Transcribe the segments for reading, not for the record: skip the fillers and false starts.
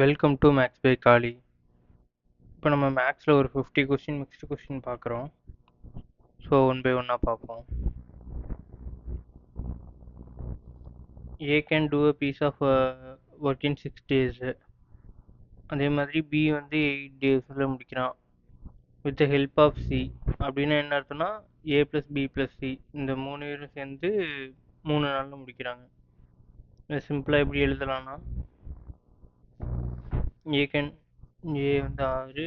Welcome to maths by காலி. இப்போ நம்ம மேக்ஸில் ஒரு 50 கொஸ்டின் மிக்ஸ்டு கொஸ்டின் பார்க்குறோம். ஸோ ஒன் பை ஒன்னாக பார்ப்போம். A can do a piece of work in 6 days. அதே மாதிரி பி வந்து 8 daysல முடிக்கிறான் with the help of C. அப்படின்னா என்ன அர்த்தம்னா A plus B plus C இந்த 3 பேரும் சேர்ந்து 3 நாளில் முடிக்கிறாங்க. இதை சிம்பிளாக எப்படி எழுதலாம்னா ஏ வந்து 6,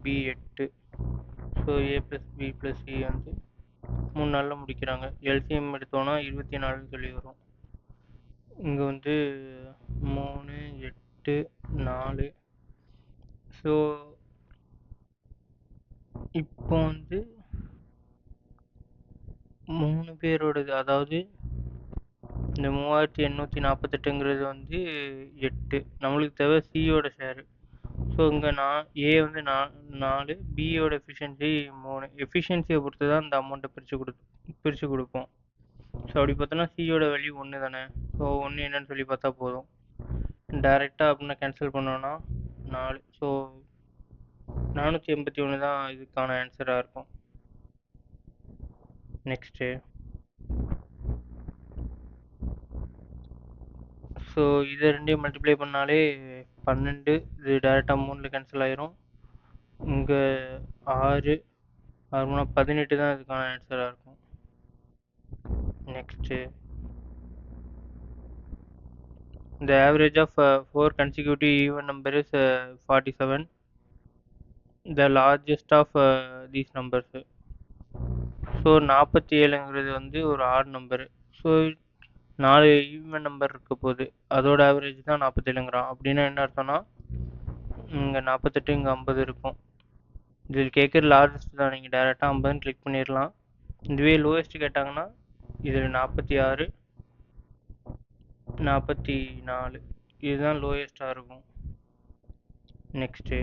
பி 8. ஸோ ஏ ப்ளஸ் பி ப்ளஸ் சி வந்து 3 நாளில் முடிக்கிறாங்க. எல்சிஎம் எடுத்தோன்னா 24 சொல்லி வரும். இங்கே வந்து 3, 8, 4. ஸோ இப்போ வந்து 3 பேரோடது, அதாவது இந்த 3848ங்கிறது வந்து 8. நம்மளுக்கு தேவை சியோட ஷேரு. ஸோ இங்கே ஏ வந்து 4, பியோட எஃபிஷியன்சி 3. எஃபிஷியன்சியை பொறுத்து தான் இந்த அமௌண்ட்டை பிரித்து கொடுப்போம். ஸோ அப்படி பார்த்தோன்னா சியோட வேல்யூ 1 தானே. ஸோ 1 என்னன்னு சொல்லி பார்த்தா போதும். டைரெக்டாக அப்படின்னா கேன்சல் பண்ணோன்னா 4. ஸோ 481 தான் இதுக்கான ஆன்சராக இருக்கும். நெக்ஸ்ட்டு, ஸோ இதை ரெண்டையும் மல்டிப்ளை பண்ணாலே 12. இது டேரெக்டாக 3ல் கேன்சல் ஆயிரும். இங்கே 6 18 தான் இதுக்கான ஆன்சராக இருக்கும். Next, the average of 4 consecutive even number is 47. The largest of these numbers. So 47ங்கிறது வந்து ஒரு odd number. So 4 even number இருக்க போகுது, அதோட ஆவரேஜ் தான் 47ங்கிறான். அப்படின்னா என்ன அர்த்தம்னா இங்கே 48, இங்கே 50 இருக்கும். இதில் கேட்குற லார்ஜஸ்ட் தான், நீங்கள் டேரெக்டாக 50ன்னு கிளிக் பண்ணிடலாம். இதுவே லோவஸ்ட் கேட்டாங்கன்னா இதில் 46, 44 இதுதான் லோயஸ்ட்டாக இருக்கும். Next,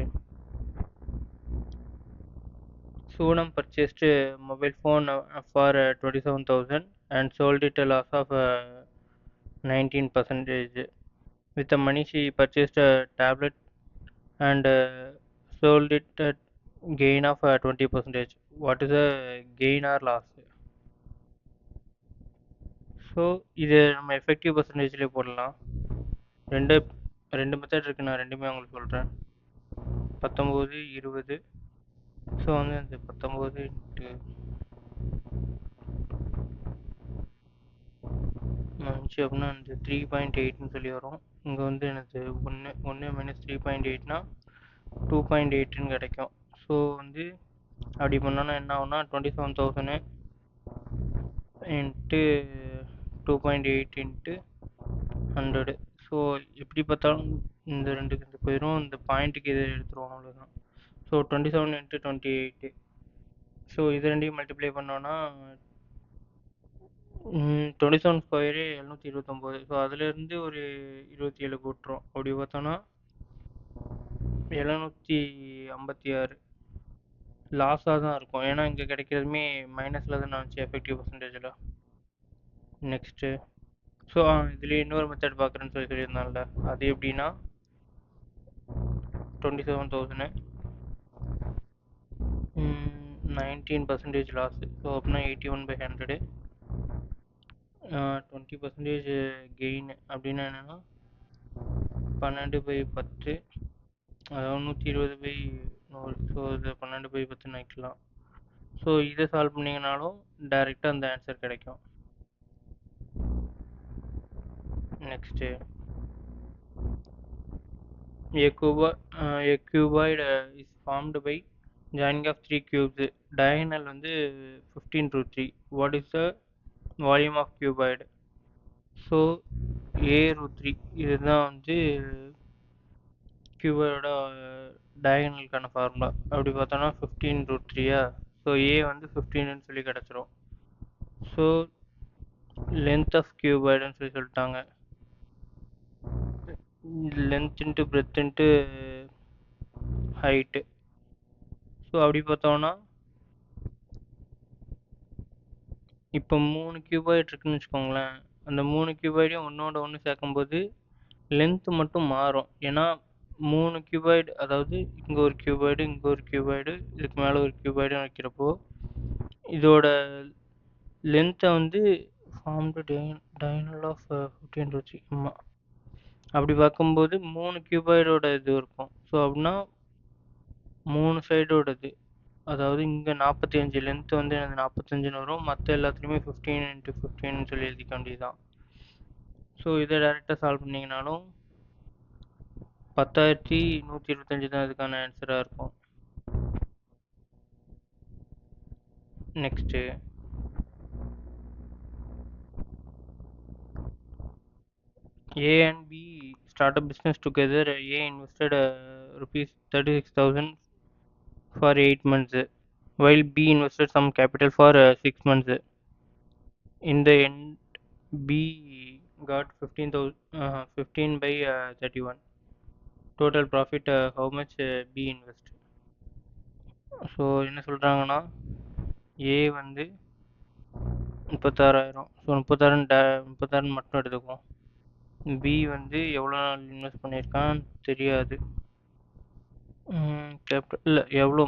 Soonam purchased a mobile phone for 27,000 and sold it a loss of 19%. With the money she purchased a tablet and sold it at gain of 20%. What is the gain or loss? So இது நம்ம effective பர்சன்டேஜ்லேயே போடலாம். ரெண்டு method இருக்குது, நான் ரெண்டுமே உங்களுக்கு சொல்கிறேன். 19, 20. So வந்து இந்த 19 × அப்படின்னா இந்த 3.8ன்னு சொல்லி வரும். இங்கே வந்து எனக்கு 1 மைனஸ் 3.8னா 2.8ன்னு கிடைக்கும். ஸோ வந்து அப்படி பண்ணோன்னா என்ன ஆகும்னா 27,000 இன்ட்டு 2.8 இன்ட்டு 100. ஸோ எப்படி பார்த்தாலும் இந்த ரெண்டுக்கு இந்த போயிடும், இந்த பாயிண்ட்டுக்கு இதை எடுத்துருவோம், அவ்வளோதான். So 27 into 28. ஸோ இது ரெண்டையும் மல்டிப்ளை பண்ணோன்னா 27 ஸ்கொயரு 729. ஸோ அதுலேருந்து ஒரு 27 கூட்டுறோம். அப்படி பார்த்தோன்னா 756 லாஸாக தான் இருக்கும். ஏன்னா இங்கே கிடைக்கிறதுமே மைனஸில் தான் இருந்துச்சு எஃபெக்டிவ் பர்சன்டேஜில். நெக்ஸ்ட்டு, ஸோ இதுலேயே இன்னொரு மெத்தட் பார்க்குறேன்னு சொல்லியிருந்தான்ல, அது எப்படின்னா 27,000 19% லாஸ். ஸோ அப்படின்னா 81/100. 20% கெயின் அப்படின்னா என்னென்னா 12/10, அதாவது 120/100. ஸோ இது 12/10 வைக்கலாம். ஸோ இதை சால்வ் பண்ணிங்கனாலும் டைரெக்டாக அந்த ஆன்சர் கிடைக்கும். Next, a cuboid is formed by joining of 3 cubes. Diagonal வந்து 15√3. What is the volume of cuboid? So a√3 இதுதான் வந்து கியூபாய்டோட டயகனலுக்கான ஃபார்முலா. அப்படி பார்த்தோன்னா 15√3. ஸோ ஏ வந்து 15ன்னு சொல்லி கிடச்சிரும். ஸோ லென்த் ஆஃப் கியூபாய்டுன்னு சொல்லிட்டாங்க. Length into breadth into height. So அப்படி பார்த்தோன்னா இப்போ 3 கியூபாய்டு இருக்குன்னு வச்சுக்கோங்களேன். அந்த 3 கியூபாய்டையும் ஒன்றோட ஒன்று சேர்க்கும்போது லென்த்து மட்டும் மாறும். ஏன்னா 3 கியூபாய்டு, அதாவது இங்கே ஒரு கியூபாய்டு, இங்கே ஒரு கியூபாய்டு, இதுக்கு மேலே ஒரு கியூபாய்டு வைக்கிறப்போ இதோட லென்த்தை வந்து ஃபார்ம்டு டயனல் ஆஃப் 15 வச்சு ஆமாம். அப்படி பார்க்கும்போது 3 கியூபாய்டோட இது இருக்கும். ஸோ அப்படின்னா 3 சைடோடது, அதாவது இங்கே 45 லென்த்து வந்து எனக்கு 45ன்னு வரும். மற்ற எல்லாத்துலேயுமே 15x15 சொல்லி எழுதிக்க வேண்டியதுதான். ஸோ இதை டேரெக்டாக சால்வ் பண்ணிங்கனாலும் 10,125 தான் இதுக்கான ஆன்சராக இருக்கும். Next A and B start a business together. A invested rupees 36,000 for 8 months, while B invested some capital for 6 months. In the end, B got 15 by 31. Total profit, how much B invest? So என்ன சொல்கிறாங்கன்னா, A வந்து 36,000. So 36,000 மட்டும் எடுத்துக்குவோம். B வந்து எவ்வளோ நாள் invest பண்ணியிருக்கான்னு தெரியாது. Capital இல்லை, எவ்வளோ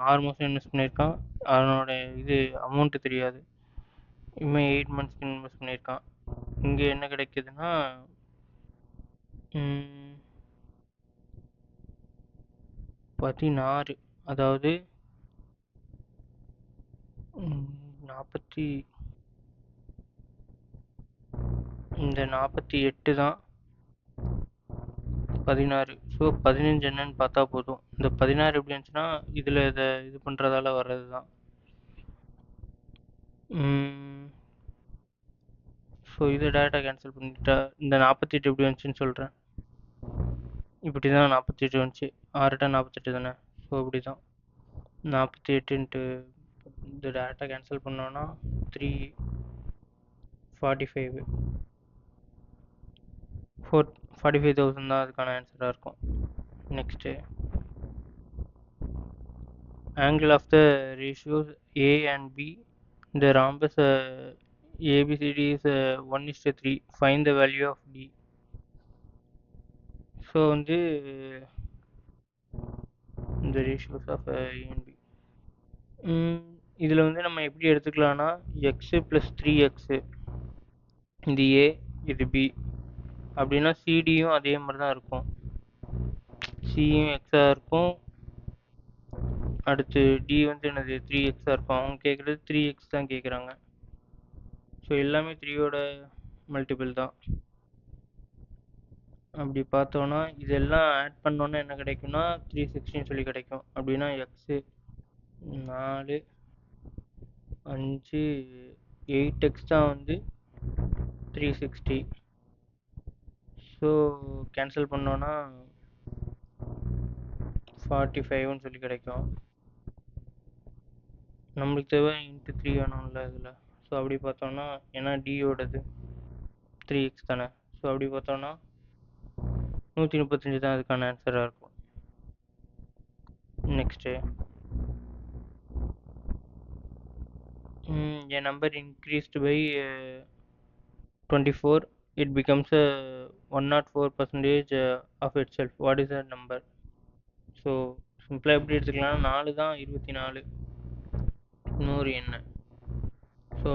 6 மாதம் இன்வெஸ்ட் பண்ணியிருக்கான், அதனோட இது அமௌண்ட்டு தெரியாது. இவன் 8 மந்த்ஸ்க்கு இன்வெஸ்ட் பண்ணியிருக்கான். இங்கே என்ன கிடைக்குதுன்னா 16, அதாவது 40, இந்த 48 தான் 16. ஸோ 15 என்னன்னு பார்த்தா போதும். இந்த 16 எப்படி இருந்துச்சுன்னா இதில் இதை இது பண்ணுறதால வர்றது தான். ஸோ இதை டேரெக்டாக கேன்சல் பண்ணிட்டா இந்த 48 எப்படி வந்துச்சுன்னு சொல்கிறேன். இப்படி தான் 48 வந்துச்சு. 6 48 தானே. ஸோ இப்படி தான் 48 இந்த டேரெக்டாக கேன்சல் பண்ணோன்னா 345 45,000 தான் அதுக்கான ஆன்சராக இருக்கும். Next angle of the ratios A and B, the rhombus ABCD is 1:3. Find the value of D. So வந்து இந்த ratios of A and B இதில் வந்து நம்ம எப்படி எடுத்துக்கலாம்னா எக்ஸு ப்ளஸ் 3x, இது A இது B அப்படின்னா சிடியும் அதே மாதிரி தான் இருக்கும். சியும் எக்ஸாக இருக்கும், அடுத்து டி வந்து என்னது 3xஆக இருக்கும். அவங்க கேட்குறது 3x தான் கேட்குறாங்க. ஸோ எல்லாமே 3யோட மல்டிபிள் தான். அப்படி பார்த்தோன்னா இதெல்லாம் ஆட் பண்ணோன்னா என்ன கிடைக்கும்னா 360 சொல்லி கிடைக்கும். அப்படின்னா எக்ஸு 4 5 8x தான் வந்து 360. ஸோ கேன்சல் பண்ணோன்னா 45ன்னு சொல்லி கிடைக்கும். நம்மளுக்கு தேவை இன்ட்டு 3 வேணும்ல இதில். ஸோ அப்படி பார்த்தோன்னா ஏன்னா டியோடது 3x தானே. ஸோ அப்படி பார்த்தோன்னா 135 தான் அதுக்கான ஆன்சராக இருக்கும். Next a number increased by 24, it becomes 104% of itself. What is that number? So சிம்பிளாக எப்படி எடுத்துக்கலாம்னா 4 தான் 24, 100 என்ன. ஸோ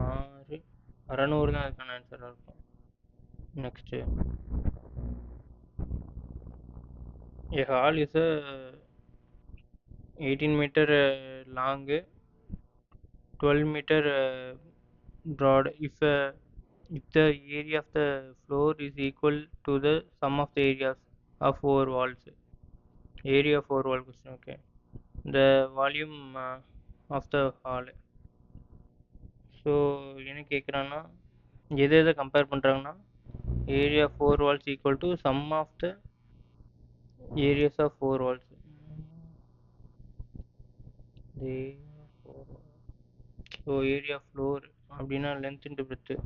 6 600 தான் அதுக்கான ஆன்சராக இருக்கும். Next a hall is 18 meter long, 12 meter broad. If the area of the floor is equal to the sum of the areas of 4 walls. Area of 4 wall question. Okay, the volume of the hall. So என்ன கேட்குறான்னா எதை compare பண்ணுறாங்கன்னா area 4 walls equal to sum of the areas of 4 walls. So area floor அப்படின்னா length into breadth.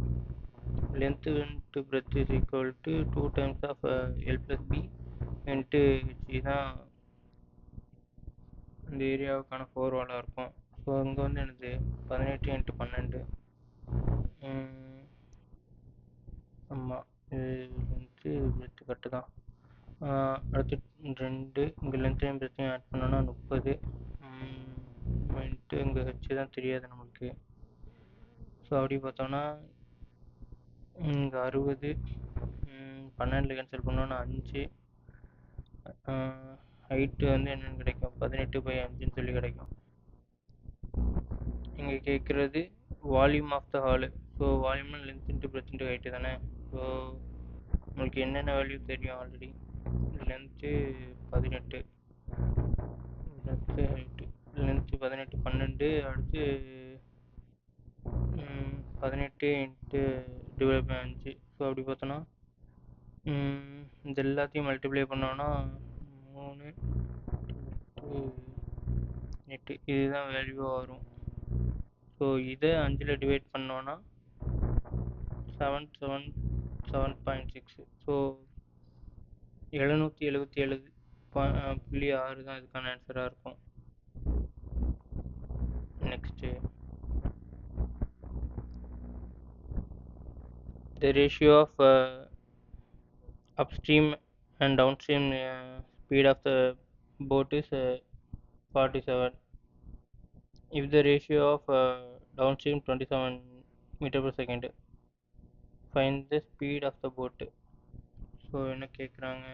length into breadth is equal to 2 times of L plus B into H தான் இந்த ஏரியாவுக்கான 4 வாலாக இருக்கும். So இங்கே வந்து எனக்கு 18 into 12. ஆமாம், இது length breadth கட்டு தான். அடுத்து 2 இங்கே லென்த்தையும் பிரச்சனையும் ஆட் பண்ணோன்னா 30 மின்ட்டு இங்கே ஹெச் தான் தெரியாது நம்மளுக்கு. ஸோ அப்படி பார்த்தோன்னா இங்கே 60 12 கேன்சல் பண்ணோன்னா 5 ஹைட்டு வந்து என்னென்னு கிடைக்கும் 18/5ன்னு சொல்லி கிடைக்கும். இங்கே கேட்குறது volume of the hall. So வால்யூம்னா length into breadth into height தானே. ஸோ உங்களுக்கு என்னென்ன வேல்யூ தெரியும் already. Length 18, breadth height. Length 18 12, அடுத்து 18 இன்ட்டு டிவைட் பை 5. ஸோ அப்படி பார்த்தோன்னா இது எல்லாத்தையும் மல்டிப்ளை பண்ணோன்னா 3 8 இதுதான் வேல்யூவாக வரும். ஸோ இதை 5ல் டிவைட் பண்ணோன்னா 777.6. ஸோ 777.6 தான் இதுக்கான ஆன்சராக இருக்கும். Next the ratio of upstream and downstream speed of the boat is 47. If the ratio of downstream 27 meter per second, find the speed of the boat. So என்ன கேட்குறாங்க,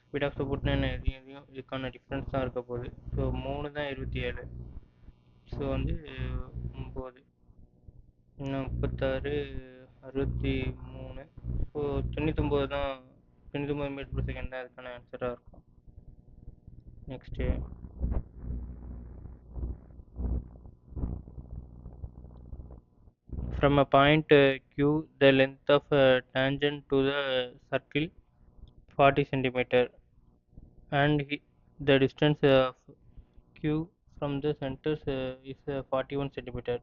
ஸ்பீட் ஆஃப் த போட்னா என்ன, எதையும் இதுக்கான difference தான் இருக்க போகுது. So 3 தான் 27. So வந்து 9 இன்னும் 36 63. ஸோ 99 தான், 99 மீட்டர் per செகண்ட் தான் அதுக்கான ஆன்சராக இருக்கும். Next from a point Q, the length of tangent to the circle 40 centimeter, and the distance of Q from the centers is 41 centimeter.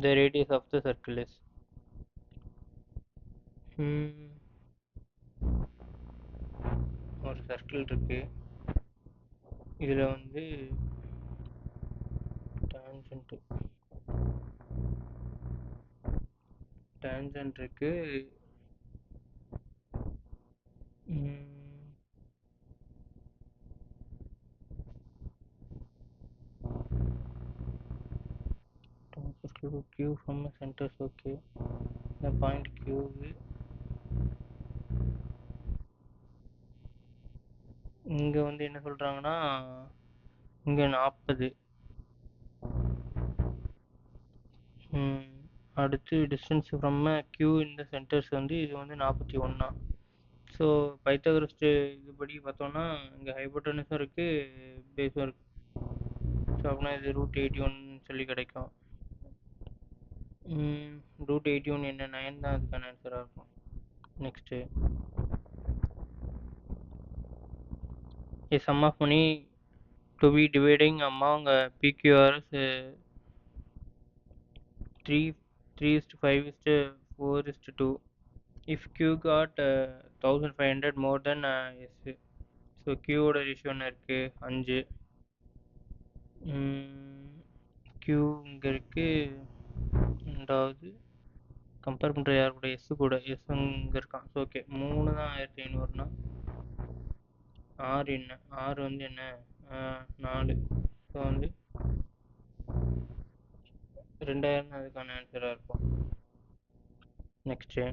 The radius of the circle is ஒரு circle இருக்கு. இதில் வந்து tangent இருக்கு. Q from the centers, okay. The point Q இங்கே வந்து என்ன சொல்கிறாங்கன்னா, இங்கே 40. அடுத்து டிஸ்டன்ஸ் ஃப்ரம் Q இந்த சென்டர்ஸ் வந்து இது வந்து 41. ஸோ பைத்தாகரஸ் இதுபடி பார்த்தோன்னா இங்கே ஹைபோட்டனஸும் இருக்குது, பேஸும் இருக்குது. ஸோ அப்படின்னா இது √81 சொல்லி கிடைக்கும். √81 என்ன, 9 தான் அதுக்கான ஆன்சராக இருக்கும். Next a sum of money to be dividing among PQRs 3:5:4:2. If Q got 1500 more than S. So Qவோட ரேஷியோ என்ன இருக்குது, 5. Q இங்கே இருக்குது. ரெண்டாவது கம்பேர் பண்ணுற யார் கூட, எஸ் கூட. எஸ் இங்கே இருக்கான். ஸோ ஓகே 3 தான் 1500னா 6 என்ன, 6 வந்து என்ன 4. ஸோ வந்து 2000 அதுக்கான ஆன்சராக இருக்கும். Next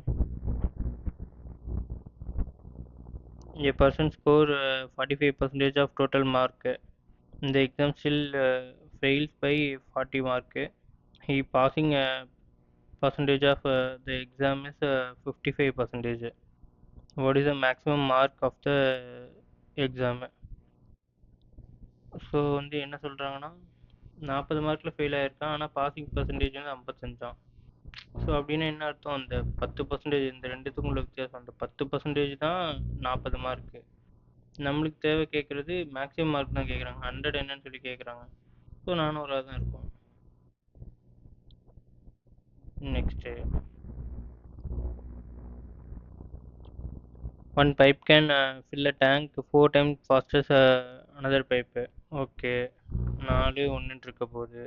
a person score 45% of total mark. The exam still fails by 40 mark. He passing percentage of the exam is 55%. What is the maximum mark of the exam? So வந்து என்ன சொல்கிறாங்கன்னா, 40 மார்க்கில் ஃபெயில் ஆகிருக்கான், ஆனால் passing percentage வந்து 55. So அப்படின்னா என்ன அர்த்தம், அந்த 10%, இந்த ரெண்டுத்துக்கும் உள்ள வித்தியாசம், அந்த 10% தான் 40 மார்க்கு. நம்மளுக்கு தேவை கேட்குறது மேக்ஸிமம் மார்க் தான் கேட்குறாங்க, 100 என்னன்னு சொல்லி கேட்குறாங்க. ஸோ 400 தான் இருக்கும். Next one pipe can fill a tank 4 times faster another pipe. Okay 4 1 இருக்க போகுது.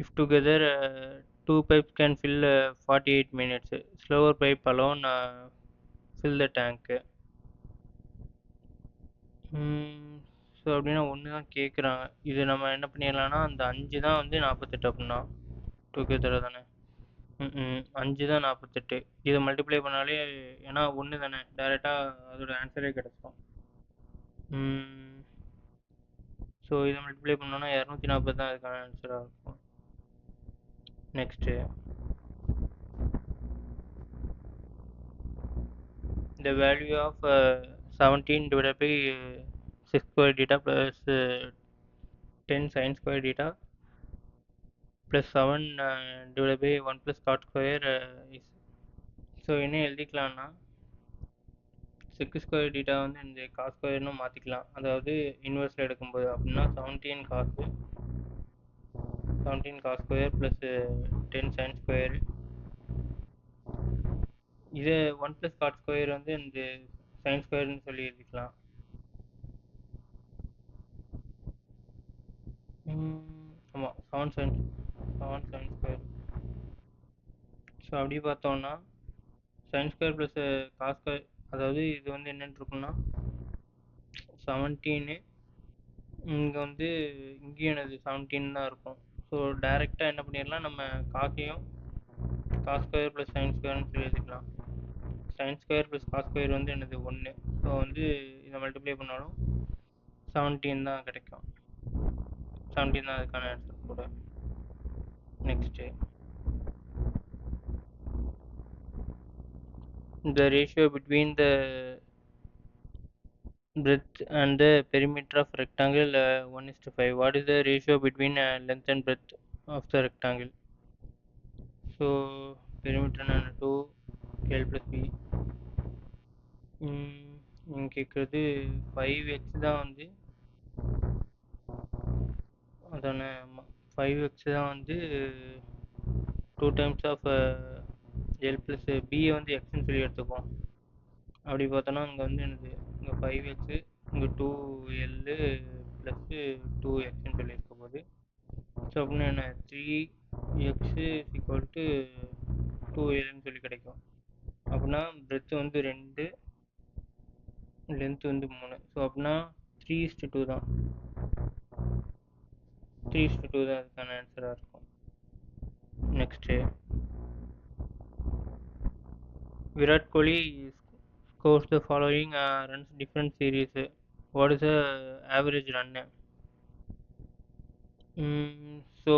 if together Two pipes can fill 48 minutes. Slower pipe alone fill the tank. So அப்படின்னா ஒன்று தான் கேட்குறாங்க. இது நம்ம என்ன பண்ணிடலாம்னா அந்த 5 தான் வந்து 48 அப்படின்னா டுகெதர் தானே. 5 தான் 48. இதை மல்டிப்ளை பண்ணாலே ஏன்னா ஒன்று தானே டேரெக்டாக அதோட ஆன்சரே கிடச்சிடும். ஸோ இதை மல்டிப்ளை பண்ணோன்னா 240 தான் அதுக்கான ஆன்சராக இருக்கும். Next the value of 17 divided by 6 square theta plus 10 sin square theta plus 7 divided by 1 plus cot square is. So என்ன எழுதிக்கலாம்னா 6 ஸ்கொயர் டீட்டா வந்து இந்த காஸ் ஸ்கொயர்னு மாற்றிக்கலாம். அதாவது இன்வெர்ஸில் எடுக்கும்போது அப்படின்னா 17 cos square plus 10 sine square. இது 1 ப்ளஸ் காட் ஸ்கொயர் வந்து இந்த சைன் ஸ்கொயர்னு சொல்லி எழுதிக்கலாம். ஆமாம் 7 சைன் ஸ்கொயர். ஸோ அப்படி பார்த்தோம்னா sine square plus cos square, அதாவது இது வந்து என்னென்னு இருக்குன்னா 17 இங்கே வந்து இங்கேயும் எனது 17 தான் இருக்கும். ஸோ டைரெக்டாக என்ன பண்ணிடலாம், நம்ம காசையும் காஸ் ஸ்கொயர் ப்ளஸ் சைன் ஸ்கொயர்னு சொல்லி எழுதிக்கலாம். Sine square plus cos square வந்து எனது 1. ஸோ வந்து இதை மல்டிப்ளை பண்ணாலும் 17 தான் கிடைக்கும். 17 தான் அதுக்கான ஆன்சர் கூட. Next the ratio between the breadth and the perimeter of rectangle 1:5. What is the ratio between length and breadth of the rectangle? So perimeter and 2 L plus B. இங்கே கேட்குறது 5x தான் வந்து அதானே. 5x தான் வந்து 2 times of L plus பியை வந்து எக்ஸ்ன்னு சொல்லி எடுத்துப்போம். அப்படி பார்த்தோன்னா இங்கே வந்து எனக்கு இங்கே 5x இங்கே 2L ப்ளஸ்ஸு 2xன்னு சொல்லி இருக்க போது. ஸோ அப்படின்னா என்ன 3x = 2Lன்னு சொல்லி கிடைக்கும். அப்படின்னா பிரெத்து வந்து 2, லென்த் வந்து 3. ஸோ அப்படின்னா 3:2 தான். 3:2 தான் அதுக்கான ஆன்சராக இருக்கும். Next Virat Kohli scores the following runs different series. What is the average run? So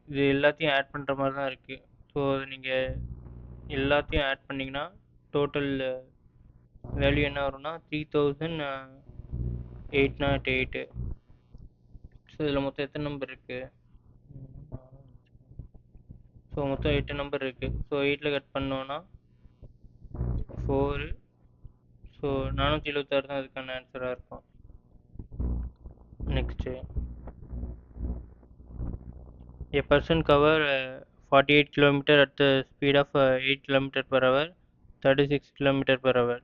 இது எல்லாத்தையும் ஆட் பண்ணுற மாதிரி தான் இருக்குது. ஸோ நீங்கள் எல்லாத்தையும் ஆட் பண்ணிங்கன்னா டோட்டல் வேல்யூ என்ன வரும்னா 3808. ஸோ இதில் மொத்தம் எத்தனை நம்பர் இருக்குது? ஸோ மொத்தம் 8 நம்பர் இருக்குது. ஸோ 8ல் கட் பண்ணோன்னா 4. ஸோ 476 தான் அதுக்கான ஆன்சராக இருக்கும். Next a person cover 48 km at the speed of 8 km per hour, 36 km per hour.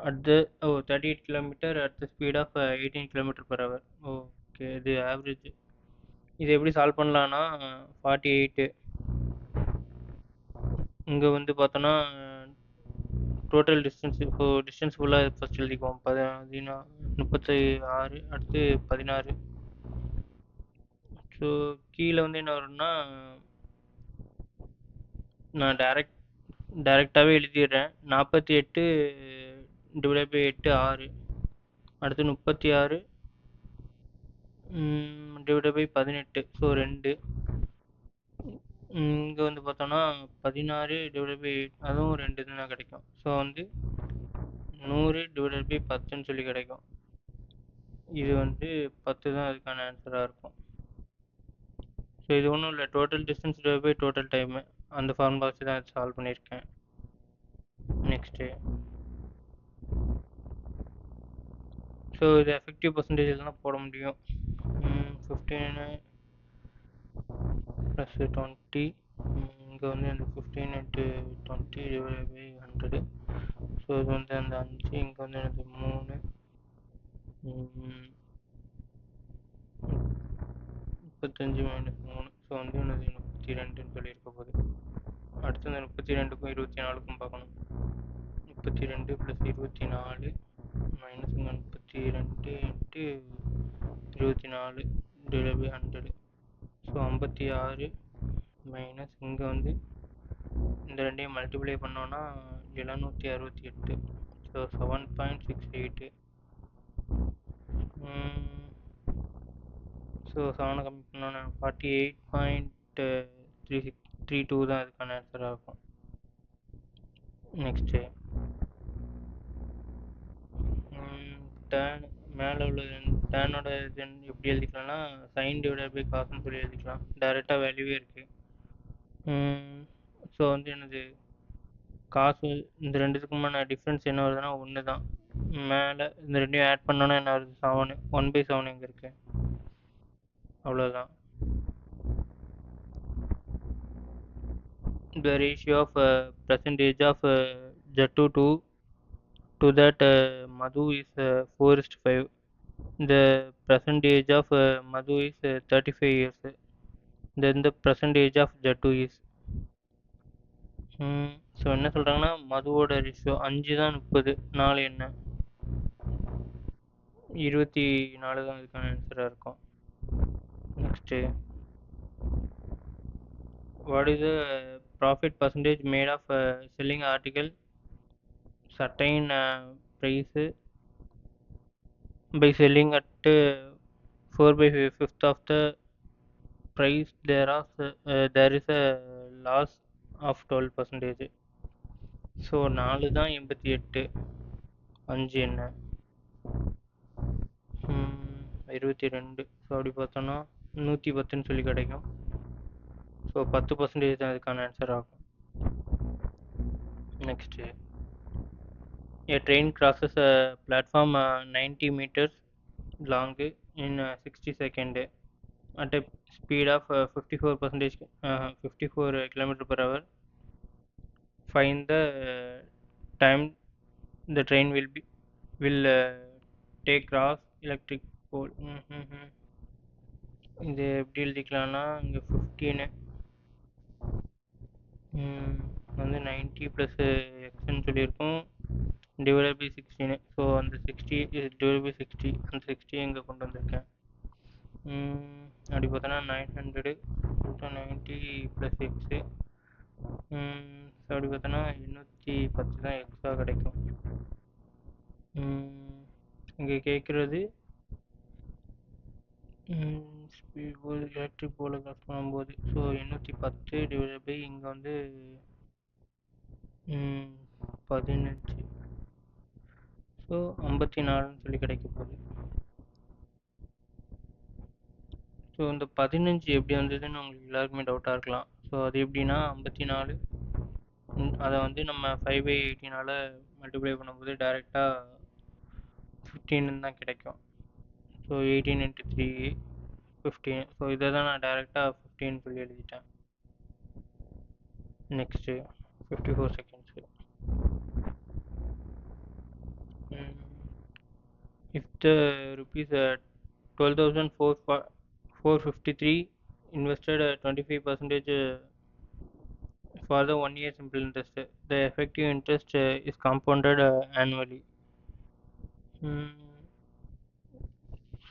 At the 38 km at the speed of 18 km per hour. Okay, இது average. இது எப்படி solve பண்ணலான்னா 48 இங்கே வந்து பார்த்தோன்னா டோட்டல் டிஸ்டன்ஸ், இப்போது டிஸ்டன்ஸ் ஃபுல்லாக first எழுதிக்குவோம். 36 அடுத்து 16. ஸோ கீழே வந்து என்ன வரும்னா நான் டைரெக்டாகவே எழுதிடுறேன். 48 டிவைட் பை 8 6. அடுத்து 36 டிவைட் பை 18. ஸோ 2. இங்கே வந்து பார்த்தோன்னா 16 டிவைட் பை 8, அதுவும் 2 தான் கிடைக்கும். ஸோ வந்து 100 டிவைட் பை 10ன்னு சொல்லி கிடைக்கும். இது வந்து 10 தான் அதுக்கான ஆன்சராக இருக்கும். ஸோ இது ஒன்றும் இல்லை, total distance divide by total time, அந்த ஃபார்முலா வச்சு தான் சால்வ் பண்ணியிருக்கேன். நெக்ஸ்ட்டு ஸோ இது எஃபெக்டிவ் பர்சன்டேஜ் தான் போட முடியும். 15 + 20. இங்கே வந்து அந்த 15 × 20 டிவைட் பை 100. ஸோ இது வந்து அந்த 5. இங்கே வந்து எனக்கு 3. 35 - 3. ஸோ வந்து என்னது 32ன்னு சொல்லியிருக்க போது. அடுத்து இந்த 32க்கும் 24க்கும் பார்க்கணும். 32 + 24 மைனஸ் இங்கே 32 into 24 divide by 100. So 56 minus இங்கே வந்து இந்த ரெண்டையும் மல்டிப்ளை பண்ணோன்னா 768. ஸோ 7.68. ஸோ 7 கம்மி பண்ணோன்னா 48.32 தான் இதுக்கான ஆன்சராக இருக்கும். நெக்ஸ்ட்டு டேன் மேலே உள்ள டேனோட இது எப்படி எழுதிக்கலாம்னா சைன் டிவைடட் பை காசுன்னு சொல்லி எழுதிக்கலாம். டைரெக்டாக வேல்யூவே இருக்குது. ஸோ வந்து என்னது காசு இந்த ரெண்டுத்துக்குமான டிஃப்ரென்ஸ் என்ன வருதுன்னா 1 தான். மேலே இந்த ரெண்டையும் ஆட் பண்ணோன்னா என்ன வருது 7. 1/7 எங்கே இருக்குது, அவ்வளோதான். The ratio of percentage of Jattu to that Madhu is 4:5. The percentage of Madhu is 35 years. Then the percentage of Jattu is. So என்ன சொல்கிறாங்கன்னா மதுவோட ரேஷியோ 5 தான் 30, 4 என்ன 24 தான் இதுக்கான ஆன்சராக இருக்கும். Next what is the profit percentage made of selling article certain price by selling at 4/5 of the price there is a loss of 12%. So 4 தான் 88, 5 என்ன 22. ஸோ அப்படி பார்த்தோன்னா 110ன்னு சொல்லி கிடைக்கும். ஸோ 10% தான் இதுக்கான ஆன்சர் ஆகும். Next a train crosses a platform 90 meters long in 60 seconds at a speed of 54 km per hour. Find the time the train will take cross electric pole. இது எப்படி எழுதிக்கலாம்னா இங்கே 15 வந்து 90 + எக்ஸ்ன்னு சொல்லியிருக்கோம் டிவைட் பை 16. ஸோ அந்த 60 divide by 60, அந்த 60 இங்கே கொண்டு வந்திருக்கேன். அப்படி பார்த்தோன்னா 900 90 + எக்ஸு. ஸோ அப்படி பார்த்தோன்னா 810 தான் எக்ஸாக கிடைக்கும். இங்கே கேட்குறது ஸ்பீட் போல் எலக்ட்ரிக் போல் கிராஸ் பண்ணும்போது. ஸோ 810 டிவைட் பை இங்கே வந்து 15. ஸோ 54ன்னு சொல்லி கிடைக்க போகுது. ஸோ இந்த 15 எப்படி வந்ததுன்னு உங்களுக்கு எல்லாருக்குமே டவுட்டாக இருக்கலாம். ஸோ அது எப்படின்னா 54 அதை வந்து நம்ம 5/18 மல்டிப்ளை பண்ணும்போது டைரெக்டாக 15 தான் கிடைக்கும். ஸோ 18 × 3 15. ஸோ இதை தான் நான் டைரெக்டாக 15 சொல்லி எழுதிட்டேன். Next 54 seconds. if the rupees 12,453 invested 25% for the 1 year simple interest, the effective interest is compounded annually.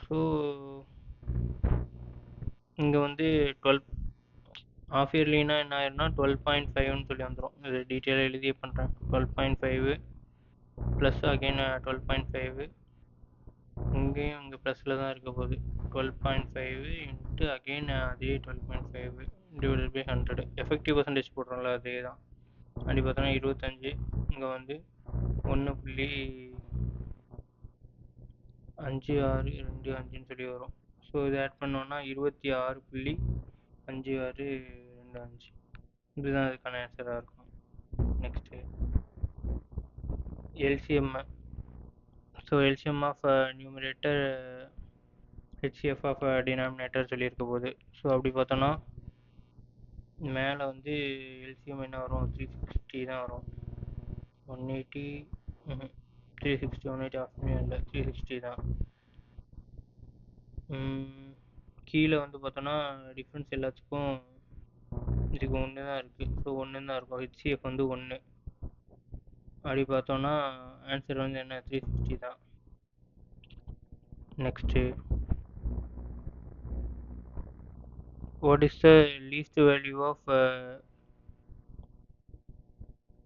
So இங்கே வந்து 12 ஆஃப் இயர்லினா என்ன ஆயிரும்னா 12.5ன்னு சொல்லி வந்துடும். இது டீட்டெயிலாக எழுதியே பண்ணுறேன். 12.5 ப்ளஸ் அகைன் 12.5 இங்கேயும் இங்கே ப்ளஸில் தான் இருக்க போகுது. 12.5 இன்ட்டு அகெயின் அதே 12.5 டிவைடட் பை 100. எஃபெக்டிவ் பர்சன்டேஜ் போடுறோம்ல அதே தான். அப்படி பார்த்தோன்னா 25 இங்கே வந்து 1.5625ன்னு சொல்லி வரும். ஸோ இது ஆட் பண்ணோன்னா 26.5625. இதுதான் இதுக்கான ஆன்சராக இருக்கும். Next LCM. So LCM of numerator HCF of denominator சொல்லியிருக்க போது. ஸோ அப்படி பார்த்தோன்னா மேலே வந்து LCM என்ன வரும் 360 தான் வரும். 180 360 180 ஆப்ஷனே இல்லை 360 தான். கீழே வந்து பார்த்தோன்னா டிஃப்ரென்ஸ் எல்லாத்துக்கும் இதுக்கு ஒன்று தான் இருக்குது. ஸோ ஒன்று தான் இருக்கும். ஹெச்சிஎஃப் வந்து 1 அப்படி பார்த்தோன்னா ஆன்சர் வந்து என்ன 360 தான். Next, what is the least value of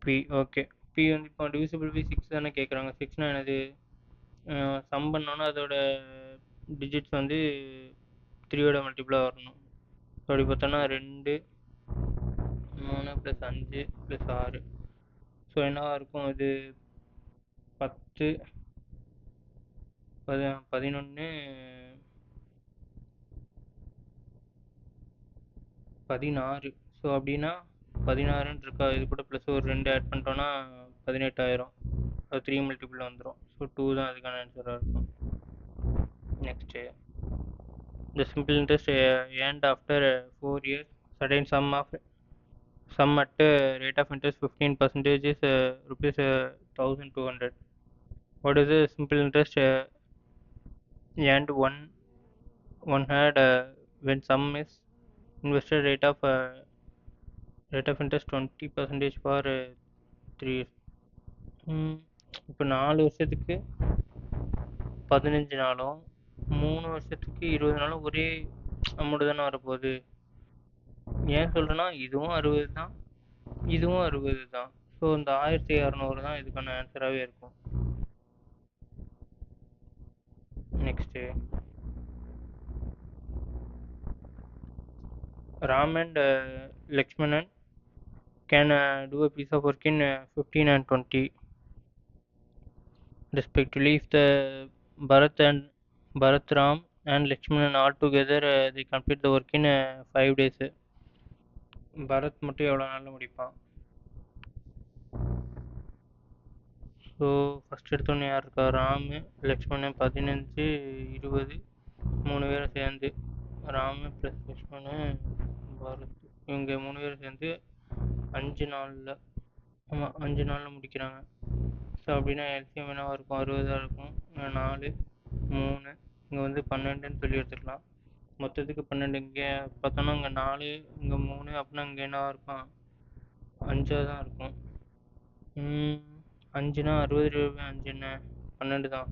P? Okay, P வந்து இப்போ டிவிசிபிள் பை 6 தானே கேட்குறாங்க. 6னா என்னது? சம் பண்ணோன்னா அதோட டிஜிட்ஸ் வந்து 3யோட மல்டிபிளாக வரணும். ஸோ அப்படி பார்த்தோன்னா 2 3 + 5 + 6. ஸோ என்னவா இருக்கும் இது? 10 11 16. ஸோ அப்படின்னா 16ன்னு இருக்கா, இது கூட ப்ளஸ் ஒரு 2 ஆட் பண்ணிட்டோன்னா 18 ஆயிரும். அது 3 மல்டிபிள் வந்துடும். ஸோ 2 தான் அதுக்கான ஆன்சராக இருக்கும். Next, the simple interest earned after 4 years, certain sum at rate of interest 15% is rupees 1200. What is the simple interest earned one had when sum is invested rate of interest 20% for 3 years? இப்போ 4 வருஷத்துக்கு 15 நாளும் 3 வருஷத்துக்கு 20 நாளும் ஒரே amount தானே வரப்போகுது. ஏன் சொல்கிறேன்னா இதுவும் 60 தான், இதுவும் 60 தான். ஸோ இந்த 1600 தான் இதுக்கான ஆன்சராகவே இருக்கும். Next, Ram and Lakshmanan can do a piece of work in 15 and 20 respectively. If the Bharat, Ram and Lakshmanan all together they complete the work in 5 days. Bharat மட்டும் எவ்வளோ நாளில் முடிப்பான்? ஸோ ஃபஸ்ட் எடுத்தோன்னே யார் இருக்கா? ராமு, லக்ஷ்மணன் 15 20 3 பேரும் சேர்ந்து, ராமு ப்ளஸ் லக்ஷ்மணன் பரத் இவங்க 3 பேரும் சேர்ந்து 5 நாளில், ஆமாம் 5 நாளில் முடிக்கிறாங்க. ஸோ அப்படின்னா எல்சிஎம் என்னவாக இருக்கும்? 60 இருக்கும். 4 3 இங்கே வந்து 12ன்னு சொல்லி எடுத்துக்கலாம். மொத்தத்துக்கு 12. இங்கே பார்த்தோன்னா இங்கே 4 இங்கே 3 அப்படின்னா இங்கே என்னவாக இருக்கும்? 5 தான் இருக்கும். 5னா 60 5 என்ன 12 தான்.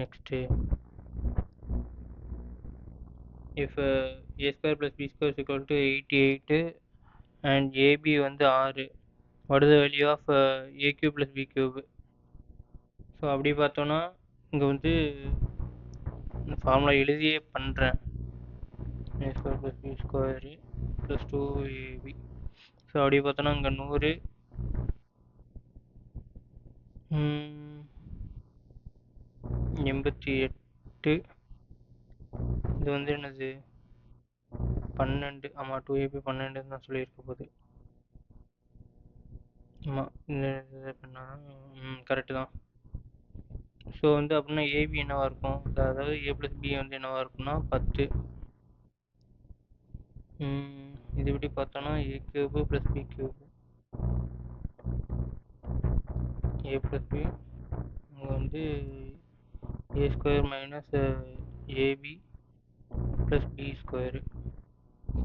Next, if a square plus b square is equal to 88 and ab வந்து 6, what is the value of a cube plus b cube? So அப்படி பார்த்தோன்னா இங்கே வந்து ஃபார்முலா எழுதியே பண்ணுறேன். a square plus b square plus 2ab. So அப்படி பார்த்தோன்னா இங்கே 100 88. இது வந்து என்னது 12. ஆமாம் 2ab 12 தான் சொல்லியிருக்க போகுது. ஆமாம் இது பண்ணால் கரெக்டு தான். ஸோ வந்து அப்படின்னா ஏபி என்னவாக இருக்கும்? அதாவது a + b வந்து என்னவாக இருக்கும்னா 10. இது எப்படி பார்த்தோன்னா a cube plus b cube, a plus b இங்கே வந்து a square minus ab plus b square.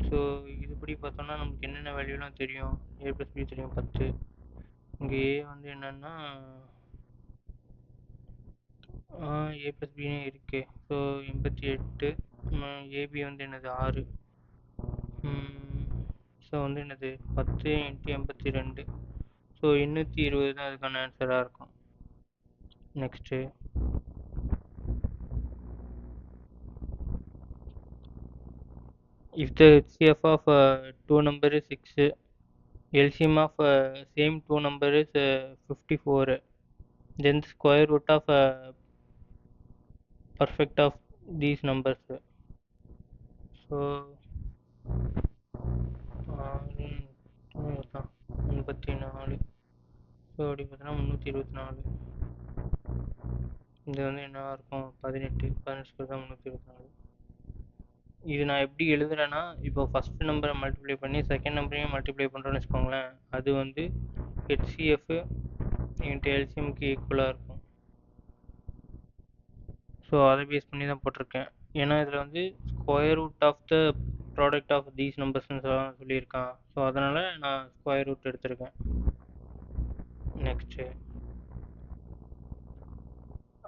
So இதுபடி பார்த்தோன்னா நமக்கு என்னென்ன வேல்யூலாம் தெரியும்? a plus b தெரியும் 10. இங்கே a வந்து என்னென்னா a plus b இருக்கு. ஸோ 88. ab வந்து என்னது 6. ஸோ வந்து என்னது 10 × 82. ஸோ 820 தான் அதுக்கான ஆன்சராக இருக்கும். Next, if the HCF of two number is 6, LCM of same two number is 54, then the square root of perfect of these numbers. So 84. So அப்படி பார்த்தோன்னா 324. இது வந்து என்னவாக இருக்கும்? 18 ஸ்கொயர் தான் 324. இது நான் எப்படி எழுதுறேன்னா, இப்போ ஃபஸ்ட் நம்பரை மல்டிப்ளை பண்ணி செகண்ட் நம்பரையும் மல்டிப்ளை பண்ணுறோன்னு வச்சுக்கோங்களேன், அது வந்து ஹெச்சிஎஃப் இன்ட்டு எல்சிஎம்க்கு ஈக்குவலாக இருக்கும். ஸோ அதை பேஸ் பண்ணி தான் போட்டிருக்கேன். ஏன்னா இதில் வந்து square root of the product of these நம்பர்ஸ்னு சொல்லியிருக்கான். ஸோ அதனால் நான் ஸ்கொயர் ரூட் எடுத்திருக்கேன். Next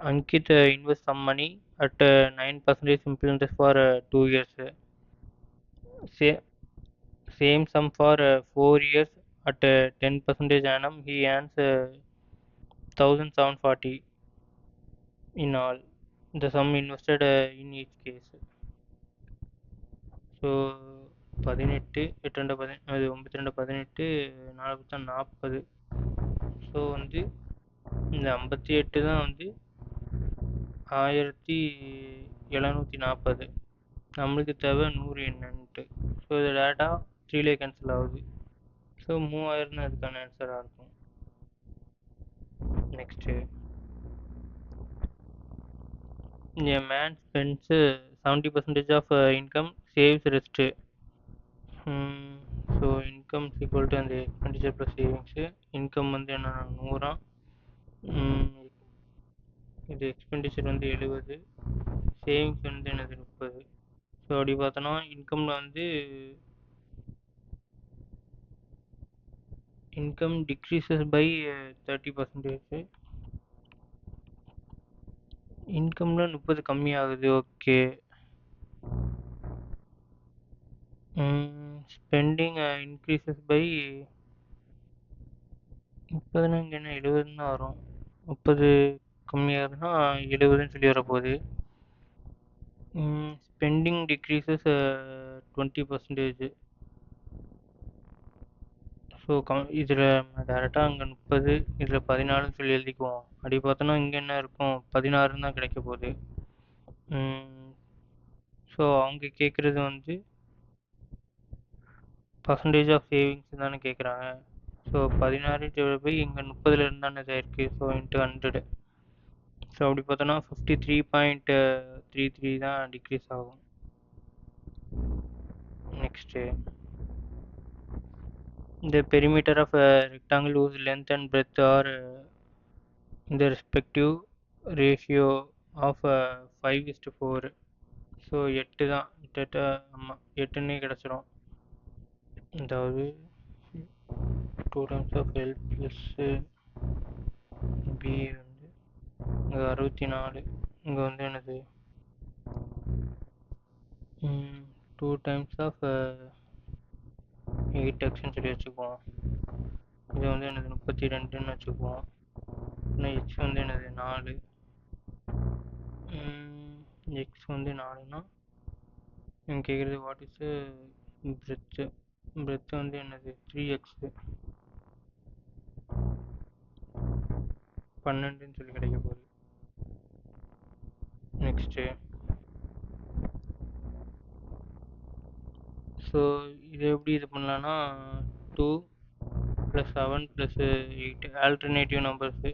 Ankit invest some money at 9% simple interest for 2 years. Sa- Same sum for 4 years at 10% annum. He earns 1740 in all. The sum invested in each case. So 18 8 அது 92 18 4 40. So வந்து இந்த 58 தான் வந்து 1740. நம்மளுக்கு தேவை 100 என்னன்ட்டு. So இது டேரெக்டாக 3லே கேன்சல் ஆகுது. ஸோ 3000 தான் அதுக்கான ஆன்சராக இருக்கும். Next a man spends 70% of income, saves rest. So income equal to அந்த எக்ஸ்பெண்டிச்சர் ப்ளஸ் சேவிங்ஸு. இன்கம் வந்து என்னென்னா 100. இது எக்ஸ்பெண்டிச்சர் வந்து 70, சேவிங்ஸ் வந்து என்னது 30. ஸோ அப்படி பார்த்தோன்னா இன்கமில் வந்து இன்கம் டிக்ரீசஸ் பை 30%. இன்கமில் 30 கம்மியாகுது. ஓகே. ஸ்பெண்டிங் இன்க்ரீசஸ் பை 30னா இங்கே என்ன 70 தான் வரும். 30 கம்மியாகுதுன்னா 70ன்னு சொல்லி வரப்போகுது. Spending decreases 20%. ஸோ இதில் டேரெக்டாக அங்கே 30, இதில் 14ன்னு சொல்லி எழுதிக்குவோம். அப்படி பார்த்தோன்னா இங்கே என்ன இருக்கும் 16 தான் கிடைக்க போகுது. ஸோ அவங்க கேட்குறது வந்து பர்சன்டேஜ் ஆஃப் சேவிங்ஸ் தானே கேட்குறாங்க. ஸோ 16 டிவைட் பை இங்கே 30ல் இருந்தானே இதாயிருக்கு. So into 100. ஸோ அப்படி பார்த்தோன்னா 53.33 தான் டிக்ரீஸ் ஆகும். Next the perimeter of a rectangle whose length and breadth are in the respective ratio of 5:4. So 8 தான். 8 ஆமாம் 8ன்னே கிடச்சிரும். அதாவது 2 times of L plus P வந்து இங்கே 64. இங்கே வந்து என்னது 2 times of 8xன்னு சொல்லி வச்சுக்குவோம். இது வந்து என்னது 32ன்னு வச்சுக்குவோம். இன்னும் எக்ஸ் வந்து என்னது 4. எக்ஸ் வந்து 4னா நீங்கள் கேட்குறது வாட் இஸ் பிரெத்து. பிரெத்து வந்து என்னது 3x 12ன்னு சொல்லி கிடைக்க போகுது. நெக்ஸ்ட்டு ஸோ இது எப்படி இது பண்ணலான்னா 2 + 7 + 8 ஆல்டர்னேட்டிவ் நம்பர்ஸு.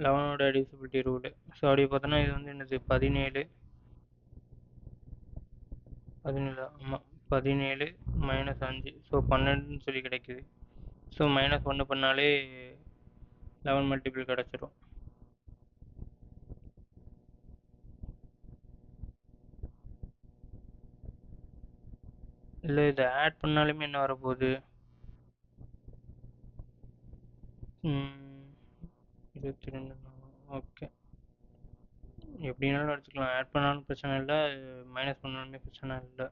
11ஓட டிவிசிபிலிட்டி ரூலு. ஸோ அப்படி பார்த்தோன்னா இது வந்து என்னது 17 ஆமாம் 17 -5. ஸோ 12ன்னு சொல்லி கிடைக்குது. ஸோ -1 பண்ணாலே 11 மல்டிபிள் கிடச்சிரும். இல்லை இதை ஆட் பண்ணாலுமே என்ன வரப்போகுது 22. ஓகே எப்படினாலும் எடுத்துக்கலாம். ஆட் பண்ணாலும் பிரச்சனை இல்லை, மைனஸ் பண்ணாலுமே பிரச்சனை இல்லை.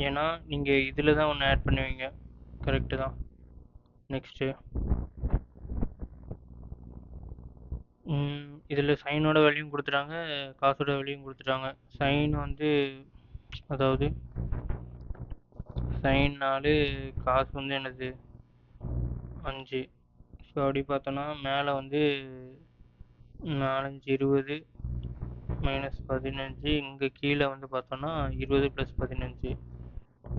ஏன்னா நீங்கள் இதில் தான் ஒன்று ஆட் பண்ணுவீங்க. கரெக்டு தான். நெக்ஸ்ட்டு இதில் சைனோட வேல்யூவும் கொடுத்துட்டாங்க, காசோட வேல்யூவும் கொடுத்துட்டாங்க. சைன் வந்து அதாவது சைன் 4, காசு வந்து என்னது 5. ஸோ அப்படி பார்த்தோன்னா மேலே வந்து 4 5 20 -15. இங்கே கீழே வந்து பார்த்தோன்னா 20 + 15.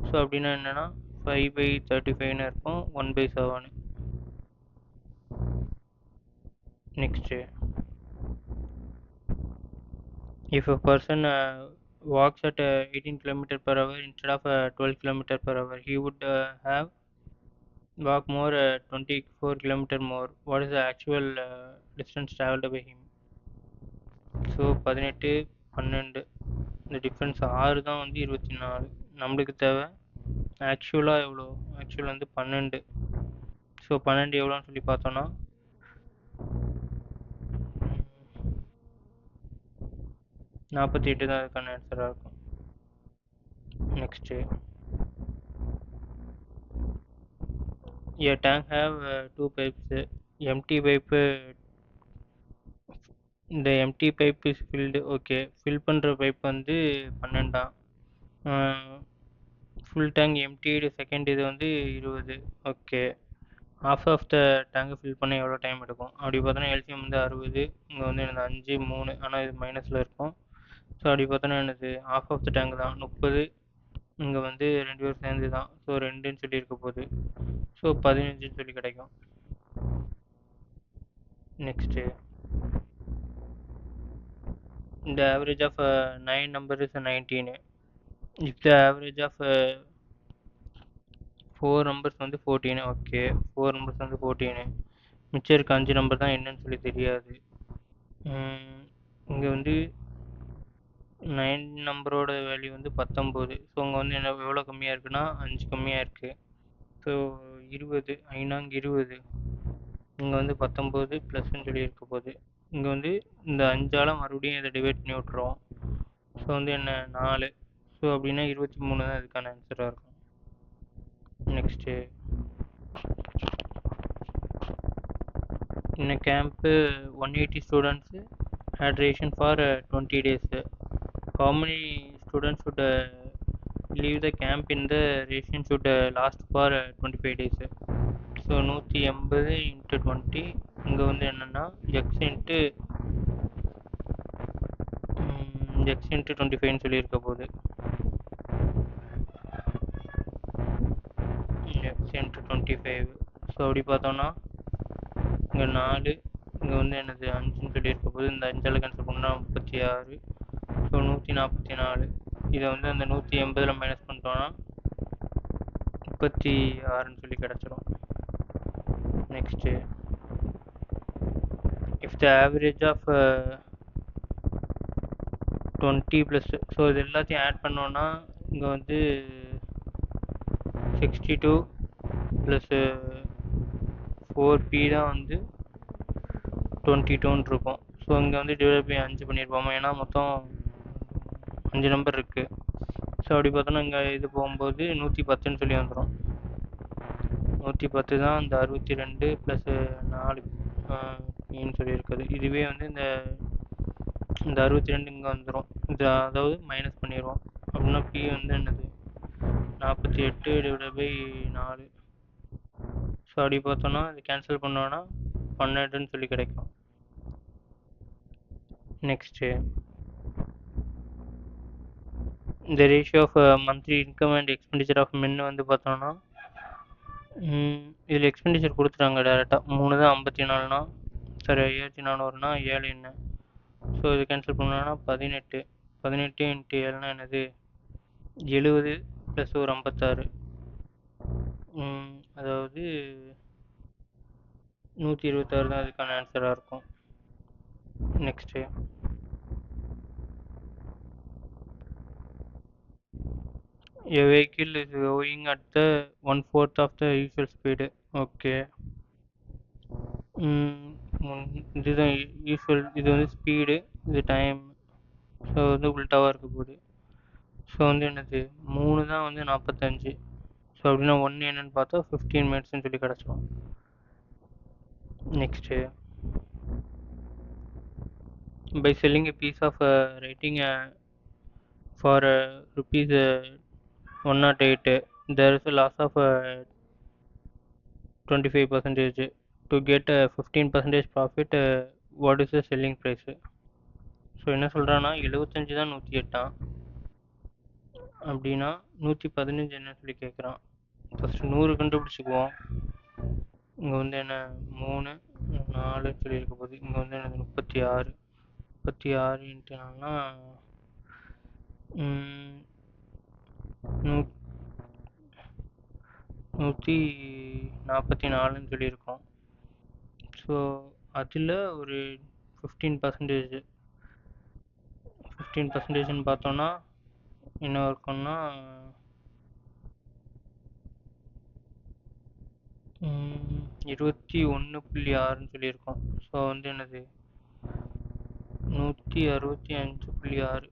ஸோ அப்படின்னா என்னென்னா 5/35ன்னு இருக்கும். 1/7. Next if a person walks at 18 km/h instead of 12 km/h, he would have walk more 24 kilometer more. What is the actual distance traveled by him? So 18 12 இந்த டிஃப்ரென்ஸ் 6 தான் வந்து 24. நம்மளுக்கு தேவை ஆக்சுவலாக எவ்வளோ? ஆக்சுவல் வந்து 12. ஸோ 12 எவ்வளோன்னு சொல்லி பார்த்தோன்னா 48 தான் அதுக்கான ஆன்சராக இருக்கும். Next, a tank have two pipes. empty pipe, இந்த empty pipe is filled. Okay, fill பண்ணுற பைப் வந்து 12. ஃபுல் டேங்க் எம்டிடு செகண்ட் இது வந்து 20. ஓகே, half ஆஃப் த டேங்கை ஃபில் பண்ண எவ்வளோ டைம் எடுக்கும்? அப்படி பார்த்தோன்னா எல்சிஎம் வந்து 60, இங்கே வந்து எனக்கு 5 3, ஆனால் இது மைனஸில் இருக்கும். ஸோ அப்படி பார்த்தோன்னா எனக்கு half ஆஃப் த டேங்க் தான் 30, இங்கே வந்து 2 பேர் சேர்ந்து தான். ஸோ 2ன்னு சொல்லி இருக்க போகுது. ஸோ 15ன்னு சொல்லி கிடைக்கும். Next, the average of 9 number is 19. if the average of 4 numbers வந்து 14. ஓகே, 4 numbers வந்து 14, மிச்சம் இருக்க 5 நம்பர் தான் என்னன்னு சொல்லி தெரியாது. இங்கே வந்து 9 நம்பரோட வேல்யூ வந்து 19. ஸோ இங்கே வந்து என்ன எவ்வளோ கம்மியாக இருக்குன்னா 5 கம்மியாக இருக்குது. ஸோ 20, 5 20, இங்கே வந்து 19 ப்ளஸ்ன்னு சொல்லி இருக்க போகுது. இங்கே வந்து இந்த 5ஆல் மறுபடியும் இதை டிவைட் பண்ணி விட்ருவோம். ஸோ வந்து என்ன 4. ஸோ அப்படின்னா 23 தான் இதுக்கான ஆன்சராக இருக்கும். Next, in a camp 180 students had ration for 20 days. How many students should leave the camp in the ration should last for 25 days? So 180 into 20, இங்கே வந்து என்னென்னா எக்ஸ் இன்ட்டு 25ன்னு சொல்லியிருக்க போகுது. X into 25. ஸோ அப்படி பார்த்தோன்னா இங்கே 4, இங்கே வந்து என்னது 5ன்னு சொல்லியிருக்க போது. இந்த 5ஆல் கேன்சல் பண்ணால் 36. ஸோ 144. இதை வந்து அந்த 180 மைனஸ் பண்ணிட்டோன்னா 36ன்னு சொல்லி கிடச்சிரும். Next, if the average of 20 plus, so இது எல்லாத்தையும் ஆட் பண்ணோன்னா இங்கே வந்து 62 ப்ளஸ் 4p தான் வந்து 22ன்னு இருக்கும். ஸோ இங்கே வந்து டிவைட் பை 5 பண்ணியிருப்போமா, ஏன்னா மொத்தம் 5 நம்பர் இருக்குது. ஸோ அப்படி பார்த்தோன்னா இங்கே இது போகும்போது 110ன்னு சொல்லி வந்துடும். 110 தான் இந்த 62 ப்ளஸ் 4 ன்னு சொல்லியிருக்குது. இதுவே வந்து இந்த 62 இங்கே வந்துடும். இது அதாவது மைனஸ் பண்ணிடுவோம். அப்படின்னா p வந்து என்னது 48 டிவைட் பை 4. ஸோ அப்படி பார்த்தோன்னா இது கேன்சல் பண்ணோன்னா 12ன்னு சொல்லி கிடைக்கும். நெக்ஸ்ட்டு, இந்த ratio of monthly income and expenditure of men வந்து பார்த்தோன்னா இதில் எக்ஸ்பெண்டிச்சர் கொடுத்துட்டாங்க டேரெக்டாக. 3 தான் 54னா, சரி 1400னா 7 என்ன. ஸோ இது கேன்சல் பண்ணோன்னா 18. 18 இன்ட்டு 7னா என்னது 70 ப்ளஸ் ஒரு 56, அதாவது 126 தான் அதுக்கான ஆன்சராக இருக்கும். Next, a vehicle is going at the 1/4 of the usual speed. Okay, இதுதான் யூஸ்வல், இது வந்து ஸ்பீடு, இது டைம். ஸோ வந்து உல்ட்டாவாக இருக்க போகுது. ஸோ வந்து என்னது 3 தான் வந்து 45. ஸோ அப்படின்னா 1 என்னன்னு பார்த்தா 15 மினிட்ஸ்ன்னு சொல்லி கிடச்சிடும். Next, by selling a piece of writing for rupees 108, there is a loss of 25%. To get 15% profit, what is the selling price? So என்ன சொல்கிறான்னா 75 தான் 108, அப்படின்னா 115 என்ன சொல்லி கேட்குறான். ஃபஸ்ட்டு 100 கண்டுபிடிச்சிக்குவோம். இங்கே வந்து என்ன 3 4 சொல்லி இருக்க போது. இங்கே வந்து எனக்கு 36. 36 இன்ட்டு என்னன்னா 140 44ன்னு சொல்லியிருக்கோம். ஸோ அதில் ஒரு 15% 15%ன்னு பார்த்தோன்னா என்ன இருக்கும்னா 21.6ன்னு சொல்லியிருக்கோம். ஸோ வந்து என்னது 165.6.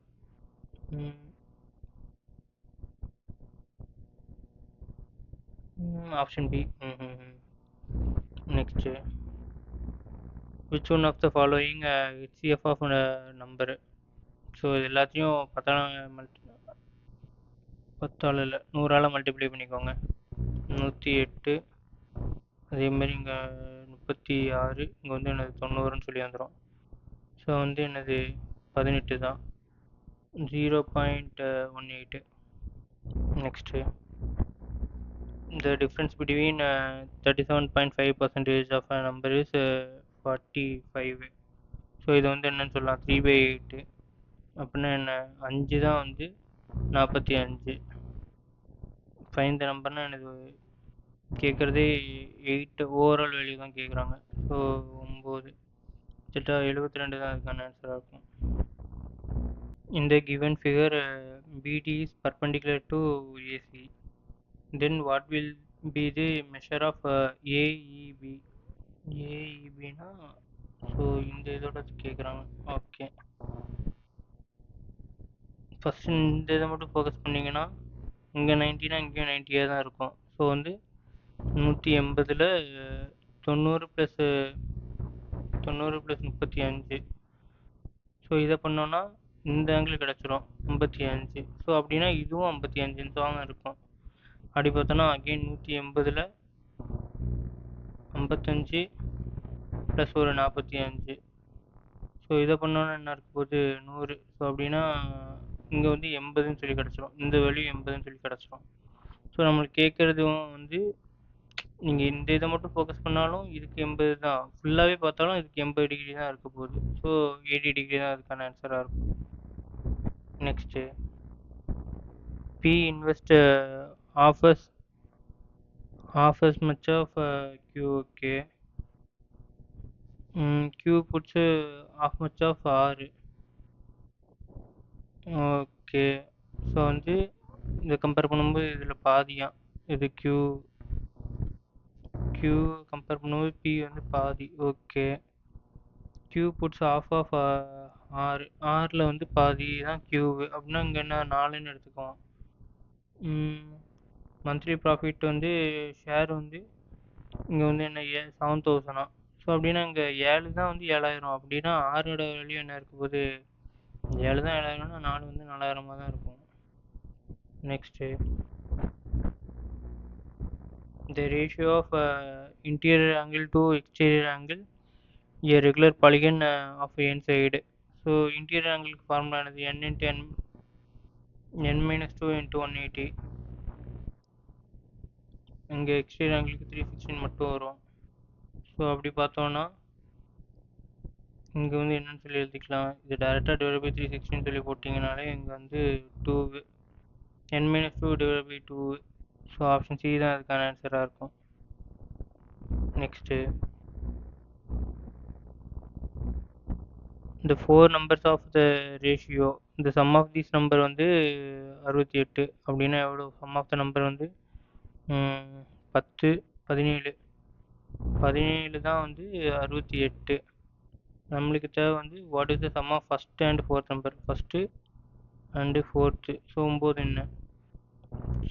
Option B. Next, which one of the following HCF of number. So இது எல்லாத்தையும் 10ஆல் இல்லை 100ஆல் மல்டிப்ளை பண்ணிக்கோங்க. 108, அதேமாதிரி இங்கே 36, இங்கே வந்து என்னது 90ன்னு சொல்லி வந்துடும். ஸோ வந்து என்னது 18 தான், 0.18. Next, the difference between 37.5% of a number is 45. So இது வந்து என்னன்னு சொல்லலாம் 3/8. அப்படின்னா என்ன, 5 தான் வந்து 45. ஃபைன் த நம்பர்னால் எனக்கு கேட்குறதே 8 ஓவரால் வேல்யூ தான் கேட்குறாங்க. ஸோ 9 கிட்ட 72 தான் அதுக்கான ஆன்சராக இருக்கும். இந்த given figure BD is perpendicular to AC. Then what will be the measure of AEB? AEBனா ஸோ இந்த இதோட கேட்குறாங்க. ஓகே, ஃபஸ்ட்டு இந்த இதை மட்டும் ஃபோக்கஸ் பண்ணிங்கன்னா இங்கே 90னா இங்கேயும் 90 தான் இருக்கும். ஸோ வந்து 180ல் 90 + 35. ஸோ இதை பண்ணோன்னா இந்த ஆங்கிள் கிடச்சிரும் 55. ஸோ அப்படின்னா இதுவும் 55 தான் இருக்கும். அப்படி பார்த்தோன்னா அகெயின் 180ல் 55 ப்ளஸ் ஒரு 45. ஸோ இதை பண்ணோன்னா என்ன இருக்க போகுது 100. ஸோ அப்படின்னா இங்கே வந்து 80ன்னு சொல்லி கிடச்சிரும். இந்த வேல்யூ 80ன்னு சொல்லி கிடச்சிரும். ஸோ நம்மளுக்கு கேட்குறதும் வந்து நீங்கள் இந்த இதை மட்டும் ஃபோக்கஸ் பண்ணாலும் இதுக்கு 80 தான், ஃபுல்லாகவே பார்த்தாலும் இதுக்கு 80 டிகிரி தான் இருக்க போகுது. ஸோ 80 டிகிரி தான் அதுக்கான ஆன்சராக இருக்கும். Next, P invest offers much of Q. Okay. Q puts half much of R. Okay, so வந்து இதை கம்பேர் பண்ணும்போது இதில் பாதியாக இது Q கம்பேர் பண்ணும்போது P வந்து பாதி. Okay, Q puts of of R. Rல வந்து பாதி தான் Q. அப்படின்னா இங்கே என்ன 4ன்னு எடுத்துக்குவோம். மந்த்லி ப்ராஃபிட் வந்து ஷேர் வந்து இங்கே வந்து என்ன 7,000. ஸோ அப்படின்னா இங்கே 7 தான் வந்து 7,000. அப்படின்னா ஆரோட வேல்யூ என்ன இருக்க போது 7 தான் 7,000னா 4 வந்து 4,000 தான் இருக்கும். Next, the ratio of interior angle to exterior angle a regular polygon of n side. So interior ஆங்கிளுக்கு ஃபார்முலா என்னது n × n - 2 × 180. இங்கே எக்ஸ்டீரியர் ஆங்கிளுக்கு 316 மட்டும் வரும். ஸோ அப்படி பார்த்தோன்னா இங்கே வந்து என்னன்னு சொல்லி எழுதிக்கலாம், இது டேரெக்டாக /316 சொல்லி போட்டிங்கனாலே இங்கே வந்து 2 n - 2 / 2. ஸோ ஆப்ஷன் சி தான் அதுக்கான ஆன்சராக இருக்கும். நெக்ஸ்ட்டு, இந்த 4 numbers of the ratio, இந்த sum of this number வந்து 68. அப்படின்னா எவ்வளோ, sum of the number வந்து 10 17 17 தான் வந்து 68. நம்மளுக்கு தேவை வந்து what is the sum of first and fourth number, first and fourth. So 9 என்ன,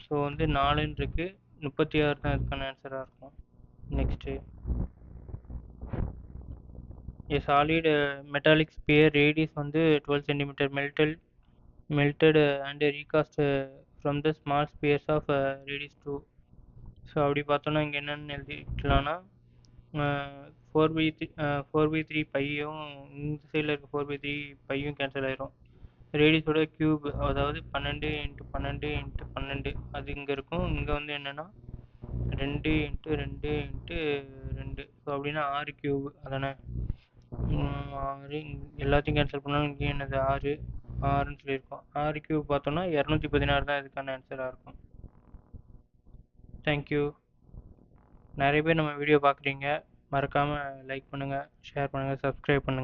ஸோ வந்து 4ன்னு இருக்குது, 36 தான் இதுக்கான ஆன்சராக இருக்கும். Next, a solid metallic sphere radius வந்து 12 cm melted and recast from the small spheres of radius 2. So அப்படி பார்த்தோன்னா இங்கே என்னென்னு எழுதிக்கலாம்னா 4/3 பையும் இந்த சைடில் இருக்க 4/3 பையும் கேன்சல் ஆயிரும். ரேடியஸோட க்யூப், அதாவது 12 × 12 × 12 அது இங்கே இருக்கும். இங்கே வந்து என்னென்னா 2 × 2 × 2. ஸோ அப்படின்னா 6 க்யூப் அதானே. 6 எல்லாத்தையும் கேன்சல் பண்ணாலும் இங்கே என்னது 6ன்னு சொல்லியிருக்கோம். 6 க்யூப் பார்த்தோன்னா 216 தான் இதுக்கான ஆன்சராக இருக்கும். தேங்க்யூ. நிறைய பேர் நம்ம வீடியோ பார்க்குறீங்க. மறக்காமல் லைக் பண்ணுங்கள், ஷேர் பண்ணுங்கள், சப்ஸ்கிரைப் பண்ணுங்கள்.